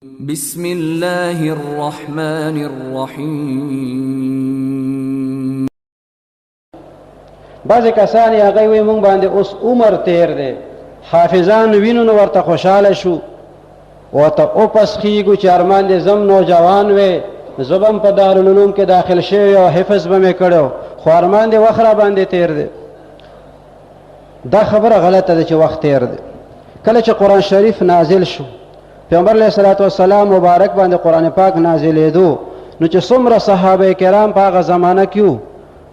بسم الله الرحمن الرحیم. بعض کسان هغه وی مونږ باندې اوس عمر تیر دی، حافظان وینو نو ورته خوشاله شو، ورته اوپس خیږو چې ارمان دې زم نوجوان وې، زبم په دارالعلوم کې داخل شوی او حفظ به مې کړو، خو ارمان دې وخت را باندې تیر دی. دا خبره غلطه ده چې وخت تیر دی. کله چې قرآن شریف نازل شو، پیغمبر علیه الصلاۃ والسلام مبارک باندې قرآن پاک نازلېدو، نو چې څومره صحابه کرام په هغه زمانه کې وو،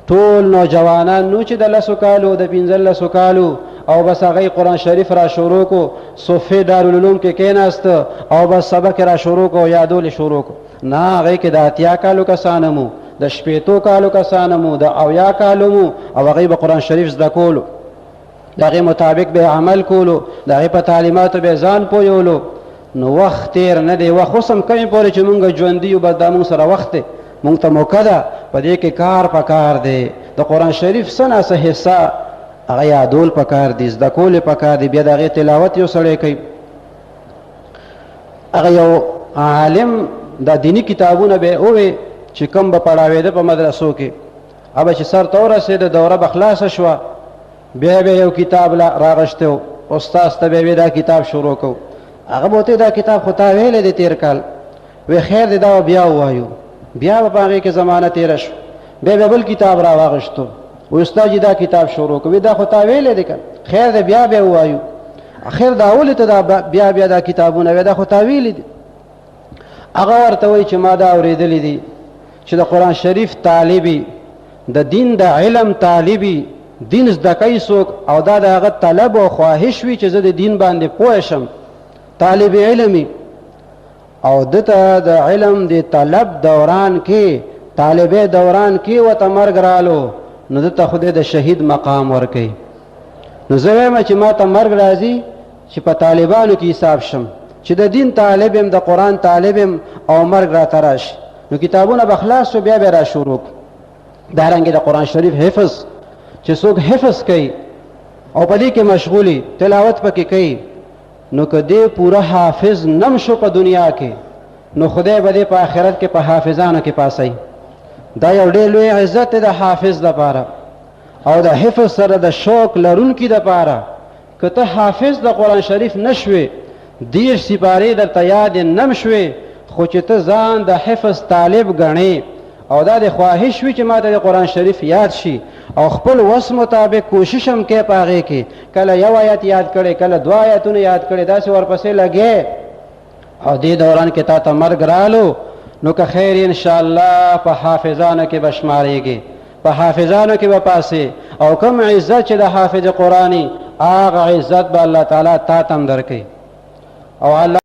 ټول نوجوانان نو چې د 10 کالو د 15 کالو، او بس هغه قرآن شریف را شروع کو، صفه دارالعلوم کې کېناست او بس سبق را شروع کو، یادول شروع کو. نه، هغه کې د 80 کالو کسان مو، د 80 کالو کسان مو، د 80 کالو مو، او هغه به قرآن شریف زده کولو، دغه مطابق به عمل کولو، دغه په تعلیماتو به ځان پویولو. نو وخت تیر نه دی. وخت اوس هم کمې پورې چې مونږ ژوندي یو، بس دا مونږ سره وخت دی، مونږ ته موقع ده، په دې کې کار پکار دی. د قرآن شریف څه ناڅه حصه هغه یادول پکار دي، زده کول پکار دي، بیا د هغې تلاوت یو سړی کوي. هغه یو عالم د دیني کتابونه به ووی چې کوم به پړاوېده په مدرسو کې، هغه چې سر ته ورسېده، دوره به خلاصه شوه، بیا به یو کتاب راغشتی و، استاذ ته به دا کتاب شروع کو. هغه به ورته دا کتاب خو تا ویلی دی تیر کال، وی خیر دی دا بیا ووایو، بیا به په هغې کې زمانه تېره شو، بیا به بل کتاب را واغشتو، وی استاد جي دا کتاب شروع کو، وی دا خو تا ویلی دی که خیر دی بیا بیا ووایو. اخر دا ولې ته دا بیا بیا دا کتابونه وی دا خو تا ویلی دی. هغه ورته وایي چې ما دا اورېدلی دي چې د قرآن شریف طالبي، د دین د علم طالبي، دین زده کوي څوک، او دا د هغه طلب او خواهش وي چې زه د دین باندې پوه شم، طالب علمي، او دته د علم د طلب دوران کې، طالبې دوران کې ورته مرګ رالو، نو دته خدای د شهید مقام ورکوي. نو زه وایم چې ما ته مرګ راځي چې په طالبانو کې حساب شم، چې د دین طالب یم، د قرآن طالب یم، او مرګ راته راشي، نو کتابونه به خلاص شو، بیا به را شروع. دارنګې د قرآن شریف حفظ چې څوک حفظ کوي او په دې کې مشغولي، تلاوت پکې کوي، نو که دې پوره حافظ نم شو په دنیا کې، نو خدای به دې په آخرت کې په حافظانو کې پاسي. دا یو ډېر لوی عزت دی د حافظ دپاره، او د حفظ سره د شوق لرونکي دپاره. که ته حافظ د قرآن شریف نشوې، 10 سپارې درته یاد نم شوې، خو چې ته ځان د حفظ طالب ګڼې، او دا د خواهش وي چې ما ته د قرآن شریف یاد شي، او خپل وس مطابق کوشش هم کوي په هغې کې، کله یو آیت یاد کړی، کله 2 آیتونه یاد کړی، داسې ورپسې لګې، او دې دوران کې تا ته مرګ رالو، نو که خیر انشاءالله په حافظانو کې به شمارېږي، په حافظانو کې به پاسې، او کوم عزت چې د حافظ قرآني، هغه عزت به الله تعالی تا ته هم درکوي. او الله